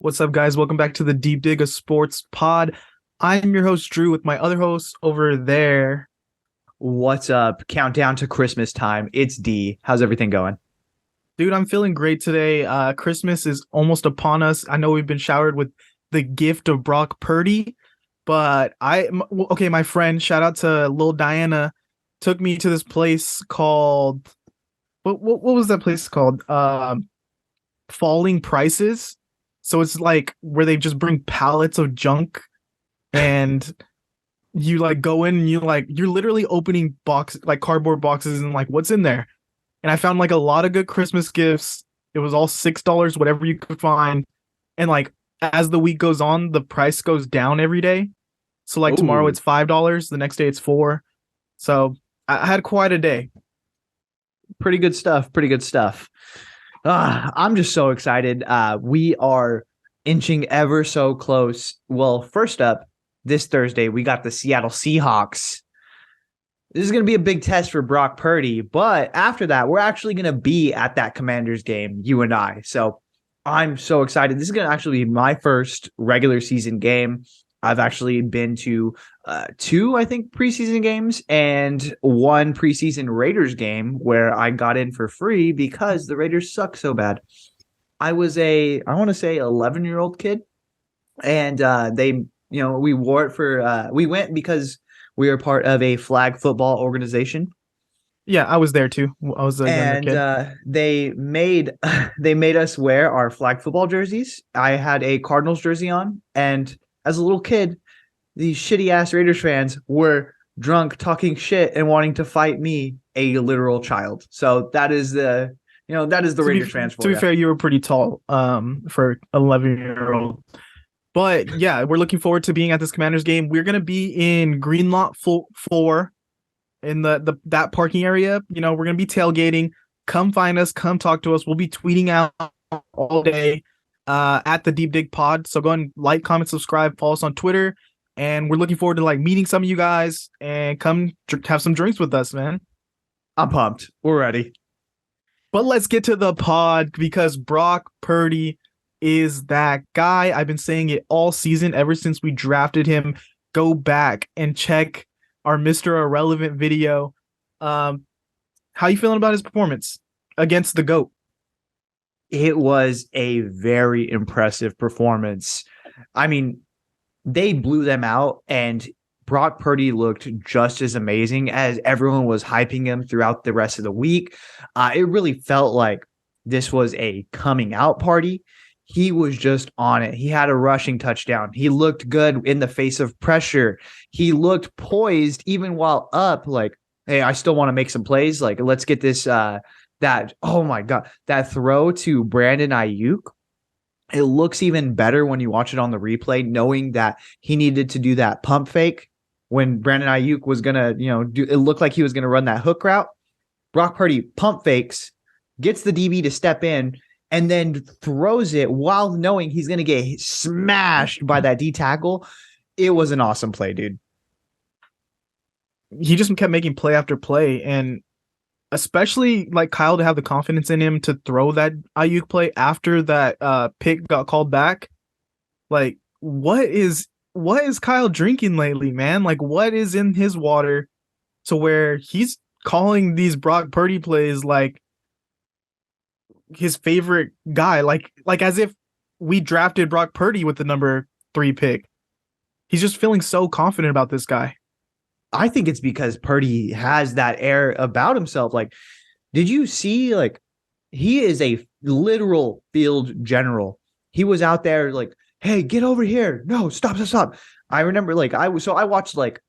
What's up, guys? Welcome back to the Deep Dig of Sports Pod. I'm your host, Drew, with my other host over there. What's up? Countdown to Christmas time. It's D. How's everything going? Dude, I'm feeling great today. Christmas is almost upon us. I know we've been showered with the gift of Brock Purdy, but my friend, shout out to Lil Diana, took me to this place called, what was that place called? Falling Prices. So it's like where they just bring pallets of junk and you like go in and you're literally opening cardboard boxes and like what's in there. And I found like a lot of good Christmas gifts. It was all $6, whatever you could find. And like as the week goes on, the price goes down every day. So like tomorrow Ooh, it's $5, the next day it's 4. So I had quite a day. pretty good stuff. Pretty good stuff. I'm just so excited. We are inching ever so close. Well, first up, this Thursday, we got the Seattle Seahawks. This is going to be a big test for Brock Purdy. But after that, we're actually going to be at that Commanders game, you and I. So I'm so excited. This is going to actually be my first regular season game. I've actually been to two, I think, preseason games and one preseason Raiders game where I got in for free because the Raiders suck so bad. I was I want to say 11-year-old kid, and we wore it we went because we were part of a flag football organization. Yeah, I was there too. I was a younger And kid. they made they made us wear our flag football jerseys. I had a Cardinals jersey on, and as a little kid, these shitty ass Raiders fans were drunk, talking shit, and wanting to fight me, a literal child. So that is the To be Raiders fans to for be you. fair, you were pretty tall for 11-year-old. But yeah, we're looking forward to being at this Commanders game. We're gonna be in Greenlawn 4 in that parking area. We're gonna be tailgating. Come find us. Come talk to us. We'll be tweeting out all day at the Deep Dig Pod. So go and like, comment, subscribe, follow us on Twitter, and we're looking forward to like meeting some of you guys and come have some drinks with us, man. I'm pumped. We're ready. But let's get to the pod because Brock Purdy is that guy. I've been saying it all season ever since we drafted him. Go back and check our Mr. Irrelevant video. How you feeling about his performance against the GOAT? It was a very impressive performance. I mean, they blew them out, and Brock Purdy looked just as amazing as everyone was hyping him throughout the rest of the week. It really felt like this was a coming out party. He was just on it. He had a rushing touchdown. He looked good in the face of pressure. He looked poised even while up, like, hey, I still want to make some plays. Like, let's get this oh my God, that throw to Brandon Ayuk. It looks even better when you watch it on the replay, knowing that he needed to do that pump fake when Brandon Ayuk was gonna, it looked like he was gonna run that hook route. Brock Purdy pump fakes, gets the DB to step in, and then throws it while knowing he's gonna get smashed by that D tackle. It was an awesome play, dude. He just kept making play after play, and especially like Kyle to have the confidence in him to throw that Ayuk play after that pick got called back. Like, what is Kyle drinking lately, man? Like, what is in his water to where he's calling these Brock Purdy plays like his favorite guy, like as if we drafted Brock Purdy with the number 3 pick. He's just feeling so confident about this guy. I think it's because Purdy has that air about himself. Like, did you see, like, he is a literal field general. He was out there like, hey, get over here. No, stop. I remember I watched like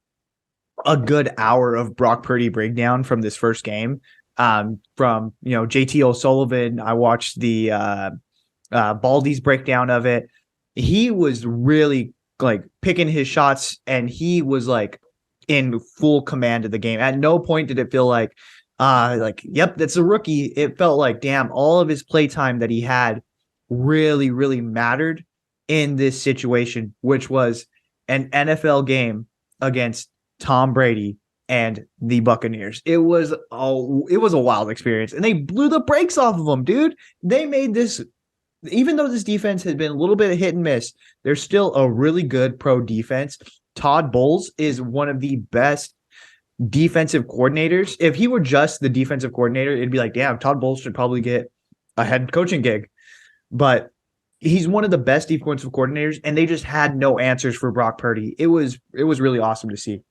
a good hour of Brock Purdy breakdown from this first game. From JT O'Sullivan. I watched the Baldy's breakdown of it. He was really like picking his shots, and he was like in full command of the game. At no point did it feel like yep, that's a rookie. It felt like, damn, all of his play time that he had really, really mattered in this situation, which was an NFL game against Tom Brady and the Buccaneers. It was a wild experience, and they blew the brakes off of them, dude. They made this even though this defense has been a little bit of hit and miss, there's still a really good pro defense. Todd Bowles is one of the best defensive coordinators. If he were just the defensive coordinator, it'd be like, damn, Todd Bowles should probably get a head coaching gig. But he's one of the best defensive coordinators, and they just had no answers for Brock Purdy. It was really awesome to see.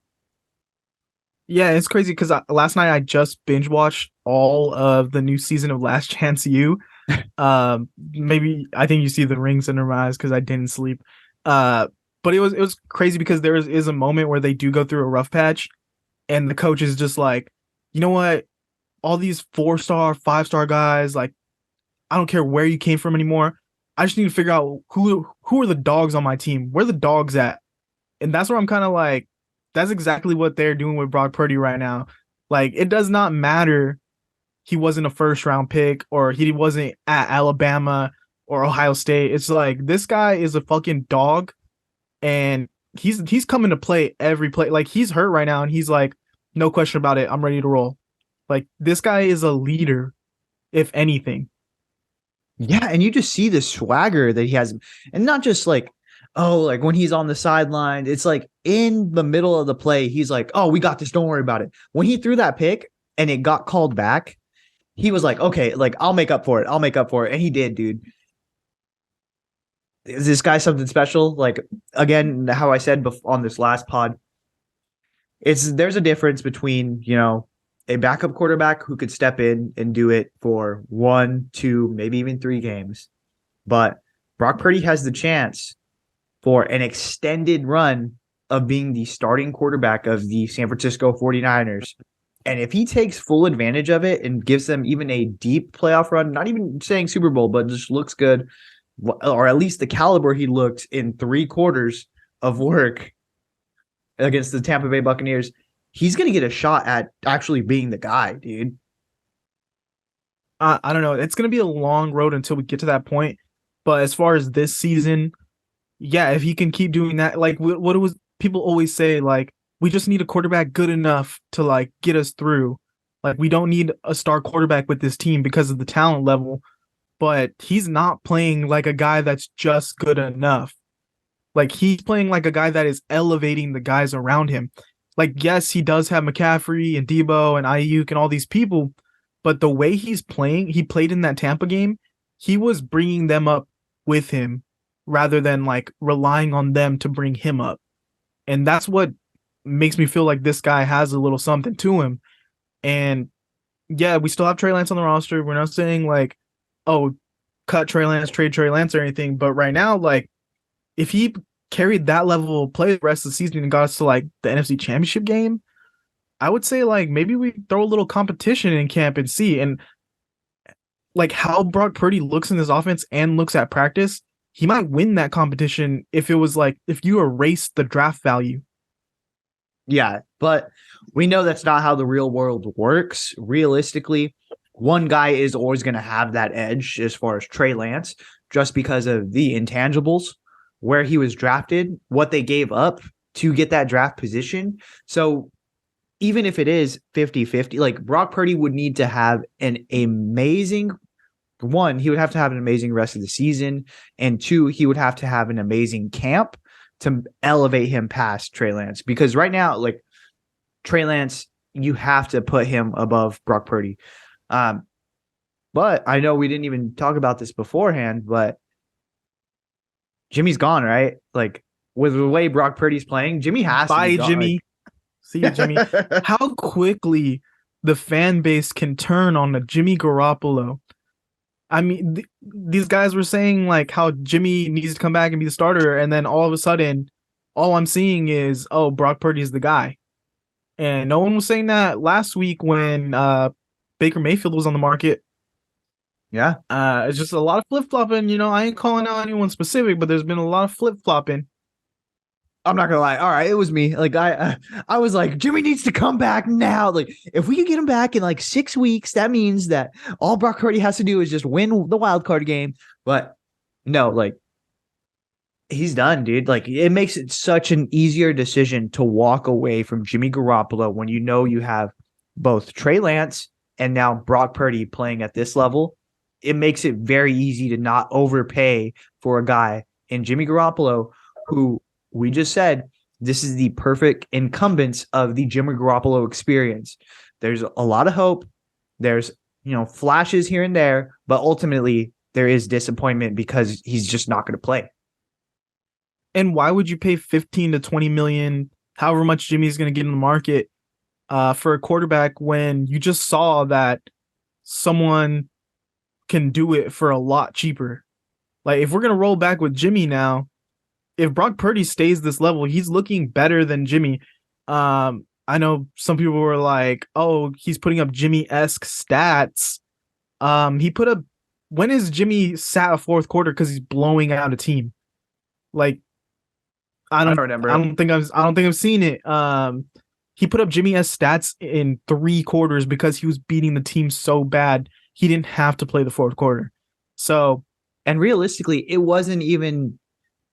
Yeah, it's crazy because last night I just binge watched all of the new season of Last Chance U. Maybe I think you see the rings in her eyes because I didn't sleep. But it was crazy because there is a moment where they do go through a rough patch, and the coach is just like, you know what, all these 4-star, 5-star guys, like, I don't care where you came from anymore. I just need to figure out who are the dogs on my team. Where the dogs at? And that's where I'm kind of like, that's exactly what they're doing with Brock Purdy right now. Like, it does not matter he wasn't a first round pick or he wasn't at Alabama or Ohio State. It's like, this guy is a fucking dog, and he's coming to play every play. Like, he's hurt right now, and he's like, no question about it, I'm ready to roll. Like, this guy is a leader, if anything. Yeah, and you just see the swagger that he has, and not just like, oh, like when he's on the sideline, it's like in the middle of the play, he's like, oh, we got this, don't worry about it. When he threw that pick and it got called back, he was like, okay, like I'll make up for it. And he did, dude. Is this guy something special? Like, again, how I said on this last pod, there's a difference between, a backup quarterback who could step in and do it for 1, 2, maybe even 3 games. But Brock Purdy has the chance for an extended run of being the starting quarterback of the San Francisco 49ers. And if he takes full advantage of it and gives them even a deep playoff run, not even saying Super Bowl, but just looks good, or at least the caliber he looked in 3 quarters of work against the Tampa Bay Buccaneers, he's going to get a shot at actually being the guy, dude. I don't know. It's going to be a long road until we get to that point. But as far as this season, yeah, if he can keep doing that, like what it was, people always say, like, we just need a quarterback good enough to like get us through. Like, we don't need a star quarterback with this team because of the talent level. But he's not playing like a guy that's just good enough. Like, he's playing like a guy that is elevating the guys around him. Like, yes, he does have McCaffrey and Deebo and Ayuk and all these people, but the way he's playing, he played in that Tampa game, he was bringing them up with him rather than like relying on them to bring him up. And that's what makes me feel like this guy has a little something to him. And yeah, we still have Trey Lance on the roster. We're not saying like, oh, cut Trey Lance, trade Trey Lance or anything. But right now, like, if he carried that level of play the rest of the season and got us to like the NFC Championship game, I would say like maybe we throw a little competition in camp and see. And like how Brock Purdy looks in this offense and looks at practice, he might win that competition if it was like if you erase the draft value. Yeah, but we know that's not how the real world works. Realistically, one guy is always going to have that edge as far as Trey Lance, just because of the intangibles, where he was drafted, what they gave up to get that draft position. So even if it is 50-50, like Brock Purdy would need to have an amazing one, he would have to have an amazing rest of the season. And 2, he would have to have an amazing camp to elevate him past Trey Lance. Because right now, like Trey Lance, you have to put him above Brock Purdy. But I know we didn't even talk about this beforehand, but Jimmy's gone, right? Like with the way Brock Purdy's playing, Jimmy has to be gone. Jimmy. Like, see you, Jimmy. How quickly the fan base can turn on a Jimmy Garoppolo. I mean, these guys were saying like how Jimmy needs to come back and be the starter, and then all of a sudden, all I'm seeing is, oh, Brock Purdy is the guy. And no one was saying that last week when Baker Mayfield was on the market. Yeah. It's just a lot of flip-flopping. I ain't calling out anyone specific, but there's been a lot of flip-flopping. I'm not gonna lie. All right, it was me. Like I was like, Jimmy needs to come back now. Like if we could get him back in like 6 weeks, that means that all Brock Purdy has to do is just win the wild card game. But no, like he's done, dude. Like it makes it such an easier decision to walk away from Jimmy Garoppolo when you know you have both Trey Lance and now Brock Purdy playing at this level. it makes it very easy to not overpay for a guy in Jimmy Garoppolo, who we just said this is the perfect incumbents of the Jimmy Garoppolo experience. There's a lot of hope. There's, flashes here and there, but ultimately there is disappointment because he's just not going to play. And why would you pay 15 to 20 million, however much Jimmy's going to get in the market, for a quarterback when you just saw that someone can do it for a lot cheaper? Like, if we're going to roll back with Jimmy now, if Brock Purdy stays this level, he's looking better than Jimmy. I know some people were like, oh, he's putting up Jimmy-esque stats. When is Jimmy sat a fourth quarter because he's blowing out a team? Like, I don't remember. I don't think I've seen it. He put up Jimmy-esque stats in 3 quarters because he was beating the team so bad he didn't have to play the fourth quarter. So, and realistically, it wasn't even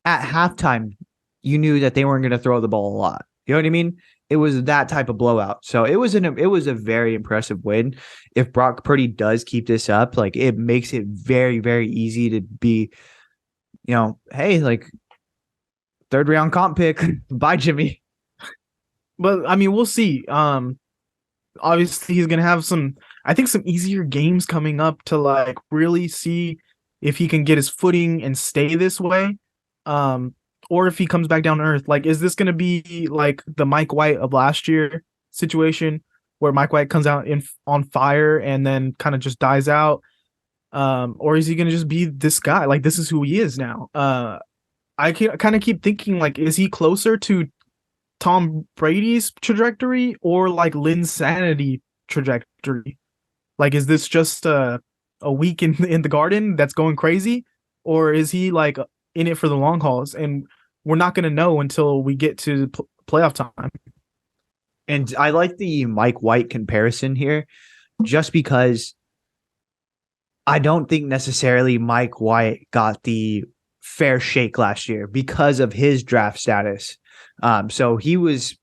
at halftime. You knew that they weren't going to throw the ball a lot. You know what I mean? It was that type of blowout. So it was a very impressive win. If Brock Purdy does keep this up, like, it makes it very, very easy to be, hey, like, 3rd round comp pick. Bye, Jimmy. But I mean, we'll see. Obviously he's gonna have some easier games coming up to like really see if he can get his footing and stay this way. Or if he comes back down to earth. Like, is this going to be like the Mike White of last year situation where Mike White comes out on fire and then kind of just dies out? Or is he going to just be this guy? Like, this is who he is now. I kind of keep thinking, like, is he closer to Tom Brady's trajectory or like Linsanity trajectory? Like, is this just a week in the garden that's going crazy? Or is he like in it for the long hauls? And we're not going to know until we get to playoff time. And I like the Mike White comparison here just because I don't think necessarily Mike White got the fair shake last year because of his draft status. So he was,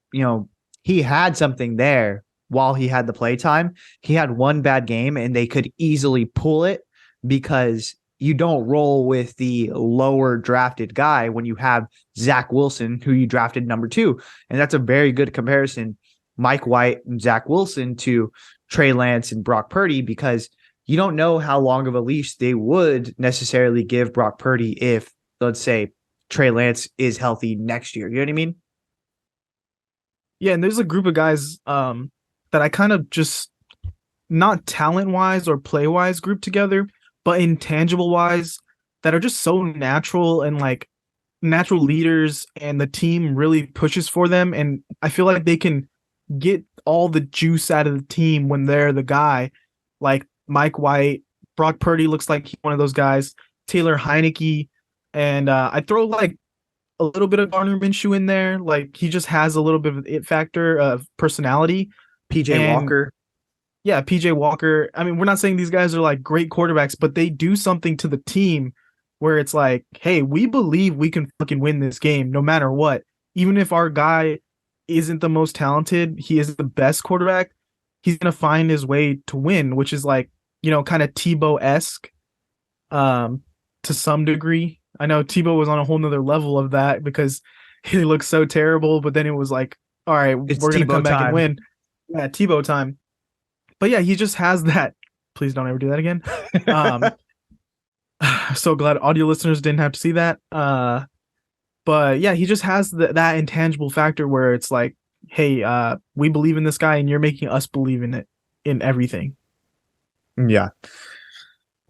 he had something there while he had the play time. He had one bad game and they could easily pull it because you don't roll with the lower drafted guy when you have Zach Wilson, who you drafted number 2. And that's a very good comparison, Mike White and Zach Wilson, to Trey Lance and Brock Purdy, because you don't know how long of a leash they would necessarily give Brock Purdy if, let's say, Trey Lance is healthy next year. You know what I mean? Yeah, and there's a group of guys that I kind of just, not talent-wise or play-wise, group together, but intangible-wise, that are just so natural and like natural leaders, and the team really pushes for them. And I feel like they can get all the juice out of the team when they're the guy. Like Mike White, Brock Purdy looks like he's one of those guys. Taylor Heineke, and I throw like a little bit of Gardner Minshew in there. Like, he just has a little bit of it factor of personality. PJ Walker. Yeah, PJ Walker. I mean, we're not saying these guys are like great quarterbacks, but they do something to the team where it's like, hey, we believe we can fucking win this game no matter what. Even if our guy isn't the most talented, he is the best quarterback, he's going to find his way to win, which is like, kind of Tebow-esque to some degree. I know Tebow was on a whole nother level of that because he looked so terrible, but then it was like, all right, we're going to come back and win. Yeah, Tebow time. But yeah, he just has that. Please don't ever do that again. So glad audio listeners didn't have to see that. But yeah, he just has that intangible factor where it's like, hey, we believe in this guy and you're making us believe in it, in everything. Yeah.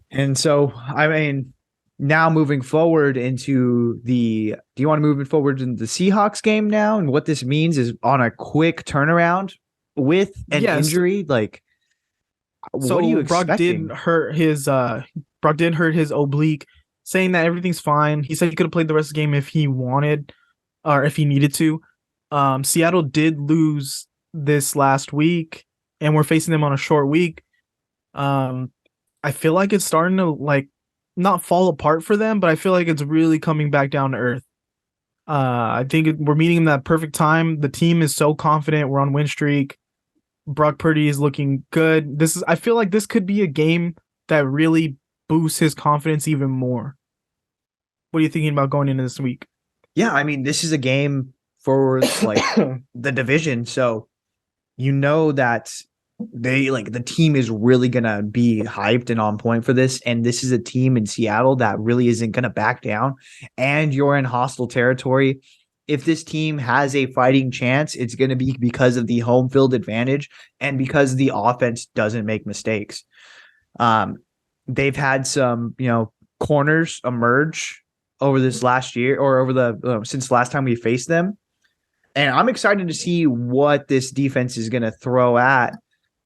And so, I mean, now moving forward into do you want to move forward into the Seahawks game now? And what this means is on a quick turnaround with an injury, like, so what are you Brock expecting? Brock did hurt his oblique, saying that everything's fine. He said he could have played the rest of the game if he wanted or if he needed to. Seattle did lose this last week, and we're facing them on a short week. I feel like it's starting to like not fall apart for them, but I feel like it's really coming back down to earth. I think we're meeting in that perfect time. The team is so confident. We're on win streak. Brock Purdy is looking good. I feel like this could be a game that really boost his confidence even more? What are you thinking about going into this week? Yeah, I mean, this is a game for like the division, so you know that the team is really gonna be hyped and on point for this. And this is a team in Seattle that really isn't gonna back down. And you're in hostile territory. If this team has a fighting chance, it's gonna be because of the home field advantage and because the offense doesn't make mistakes. Um, they've had some, corners emerge over this last year or over the since last time we faced them. And I'm excited to see what this defense is going to throw at,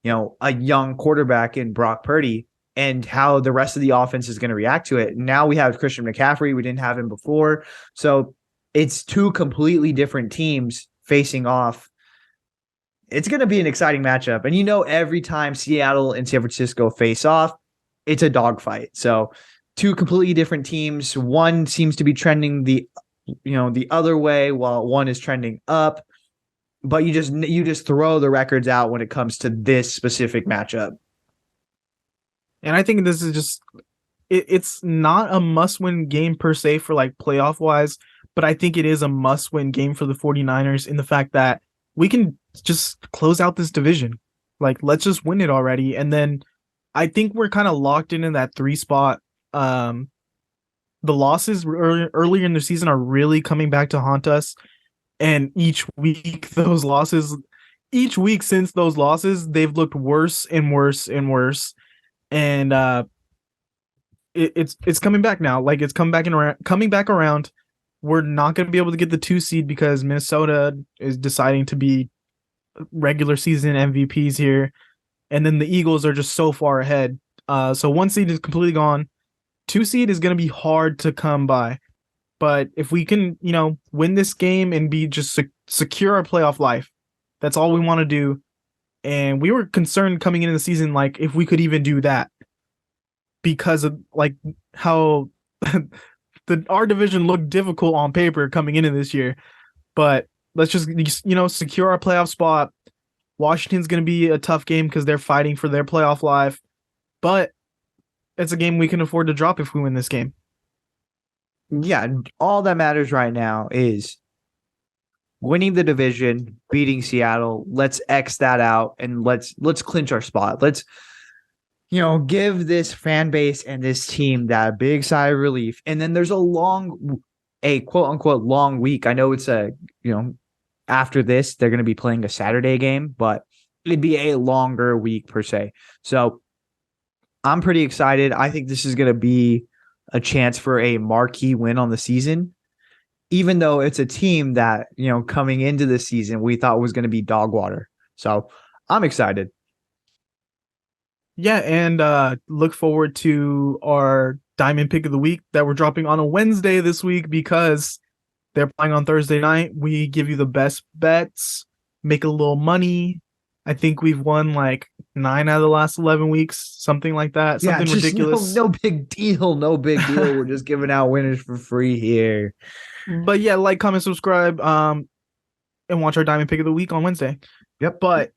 a young quarterback in Brock Purdy and how the rest of the offense is going to react to it. Now we have Christian McCaffrey. We didn't have him before. So it's two completely different teams facing off. It's going to be an exciting matchup. And every time Seattle and San Francisco face off, it's a dogfight. So two completely different teams. One seems to be trending the other way while one is trending up, but you just throw the records out when it comes to this specific matchup. And I think this is just it's not a must-win game per se for like playoff wise, but I think it is a must-win game for the 49ers in the fact that we can just close out this division. Like, let's just win it already. And then I think we're kind of locked in that 3 spot. The losses earlier in the season are really coming back to haunt us. And each week since those losses, they've looked worse and worse and worse. And it's coming back now. Like, it's coming back around. We're not going to be able to get the 2 seed because Minnesota is deciding to be regular season MVPs here. And then the Eagles are just so far ahead. So 1 seed is completely gone. 2 seed is going to be hard to come by. But if we can, win this game and be just secure our playoff life, that's all we want to do. And we were concerned coming into the season, like, if we could even do that because of like how our division looked difficult on paper coming into this year. But let's just, secure our playoff spot. Washington's going to be a tough game because they're fighting for their playoff life. But it's a game we can afford to drop if we win this game. Yeah, all that matters right now is winning the division, beating Seattle. Let's X that out and let's clinch our spot. Let's give this fan base and this team that big sigh of relief. And then there's a quote unquote long week. I know it's after this they're going to be playing a Saturday game, but it'd be a longer week per se. So I'm pretty excited. I think this is going to be a chance for a marquee win on the season, even though it's a team that, coming into the season, we thought was going to be dog water. So I'm excited. Yeah, and look forward to our Diamond Pick of the Week that we're dropping on a Wednesday this week because they're playing on Thursday night. We give you the best bets, make a little money. I think we've won like 9 out of the last 11 weeks, something like that. Something ridiculous. No big deal. No big deal. We're just giving out winners for free here. But yeah, like, comment, subscribe, and watch our Diamond Pick of the Week on Wednesday. Yep. But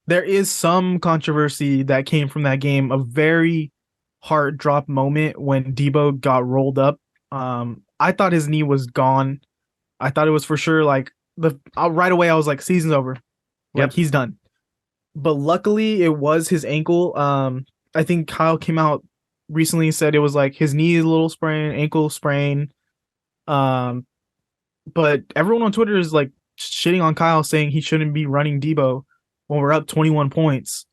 there is some controversy that came from that game. A very heart drop moment when Deebo got rolled up. I thought his knee was gone. I thought it was for sure like right away. I was like, season's over. Like, he's done. But luckily, it was his ankle. I think Kyle came out recently and said it was like his knee is a little sprain, ankle sprain. But everyone on Twitter is like shitting on Kyle, saying he shouldn't be running Deebo when we're up 21 points.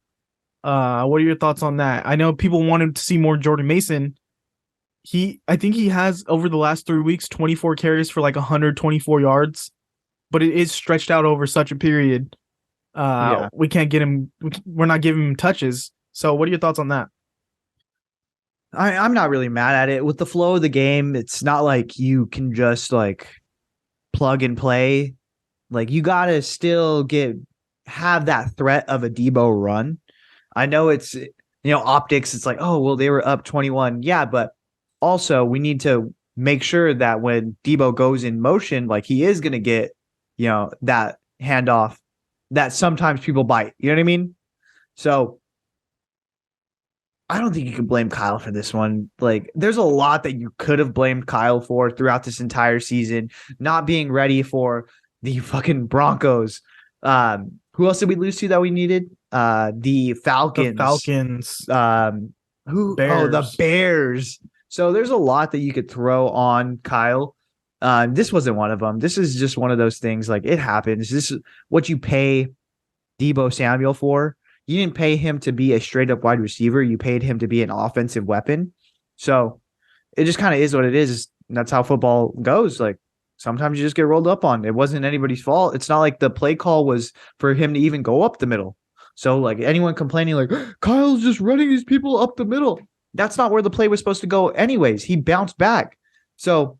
What are your thoughts on that? I know people wanted to see more Jordan Mason. I think he has over the last 3 weeks 24 carries for like 124 yards, but it is stretched out over such a period. We can't get him. We're not giving him touches. So what are your thoughts on that? I'm not really mad at it. With the flow of the game, it's not like you can just like plug and play. Like, you got to still have that threat of a Deebo run. I know it's, optics. It's like, oh, well, they were up 21. Yeah, but also we need to make sure that when Deebo goes in motion, like, he is going to get, that handoff that sometimes people bite. You know what I mean? So I don't think you can blame Kyle for this one. Like, there's a lot that you could have blamed Kyle for throughout this entire season, not being ready for the fucking Broncos. Who else did we lose to that we needed? The The Falcons. Falcons, Who? Oh, the Bears. Bears. So there's a lot that you could throw on Kyle. This wasn't one of them. This is just one of those things. Like, it happens. This is what you pay Deebo Samuel for. You didn't pay him to be a straight up wide receiver. You paid him to be an offensive weapon. So it just kind of is what it is. That's how football goes. Like, sometimes you just get rolled up on. It wasn't anybody's fault. It's not like the play call was for him to even go up the middle. So, like, anyone complaining, like, Kyle's just running these people up the middle. That's not where the play was supposed to go anyways. He bounced back. So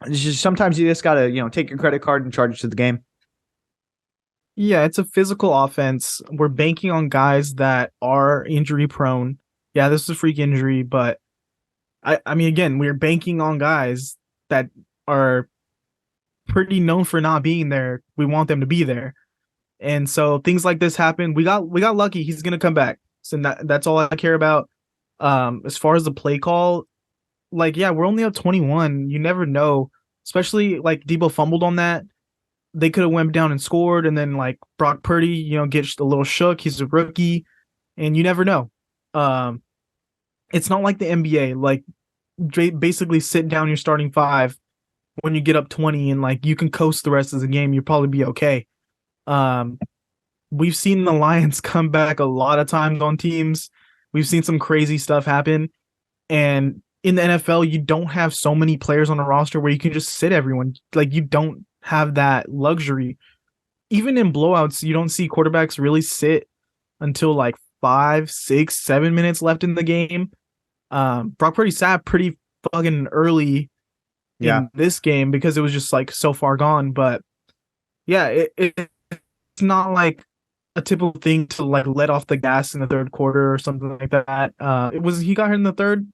it's just sometimes you just got to, take your credit card and charge it to the game. Yeah, it's a physical offense. We're banking on guys that are injury prone. Yeah, this is a freak injury, but I mean, again, we're banking on guys that are pretty known for not being there. We want them to be there. And so things like this happen. We got lucky. He's gonna come back. So that's all I care about. As far as the play call, like, yeah, we're only up 21. You never know. Especially like Deebo fumbled on that. They could have went down and scored, and then like Brock Purdy, gets a little shook. He's a rookie, and you never know. It's not like the NBA. Like, basically sit down your starting five when you get up 20, and like you can coast the rest of the game. You'll probably be okay. We've seen the Lions come back a lot of times on teams. We've seen some crazy stuff happen, and in the NFL, you don't have so many players on the roster where you can just sit everyone. Like, you don't have that luxury. Even in blowouts, you don't see quarterbacks really sit until like 5, 6, 7 minutes left in the game. Brock Purdy sat pretty fucking early in this game because it was just like so far gone. But yeah, it's not like a typical thing to like let off the gas in the third quarter or something like that. He got hurt in the third?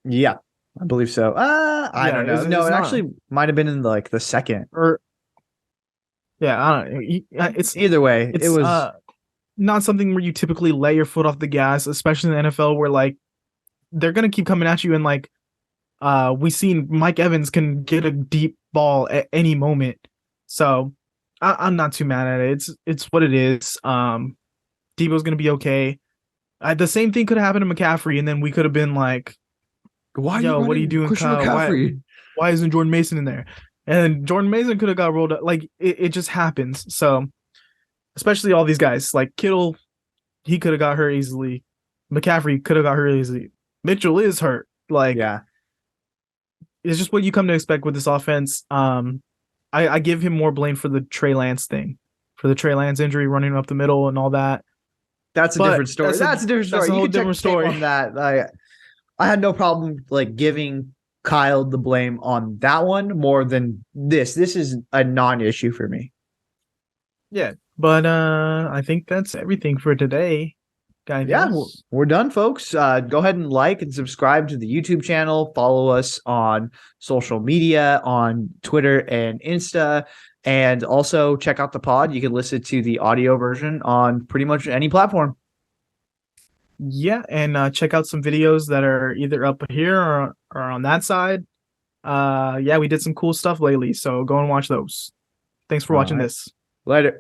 Yeah, I believe so. I don't know. No, it actually might have been in the second. Or yeah, I don't know. It's either way. It's it was not something where you typically let your foot off the gas, especially in the NFL, where like they're gonna keep coming at you, and like we seen Mike Evans can get a deep ball at any moment. So I'm not too mad at it. It's what it is. Deebo's gonna be okay. The same thing could have happened to McCaffrey, and then we could have been like, what are you doing, Kyle? Why isn't Jordan Mason in there? And Jordan Mason could have got rolled up. Like, it just happens. So, especially all these guys. Like, Kittle, he could have got hurt easily. McCaffrey could have got hurt easily. Mitchell is hurt. Like, yeah. It's just what you come to expect with this offense. I give him more blame for the Trey Lance thing. For the Trey Lance injury, running up the middle and all that. That's a different story. That's a different story. That's a whole different story. On that. I had no problem like giving Kyle the blame on that one more than this. This is a non-issue for me. Yeah, but I think that's everything for today, guys. Yeah, we're done, folks. Go ahead and like and subscribe to the YouTube channel. Follow us on social media, on Twitter and Insta, and also check out the pod. You can listen to the audio version on pretty much any platform. Yeah, and check out some videos that are either up here or on that side. Yeah, we did some cool stuff lately, so go and watch those. Thanks for watching this. Later.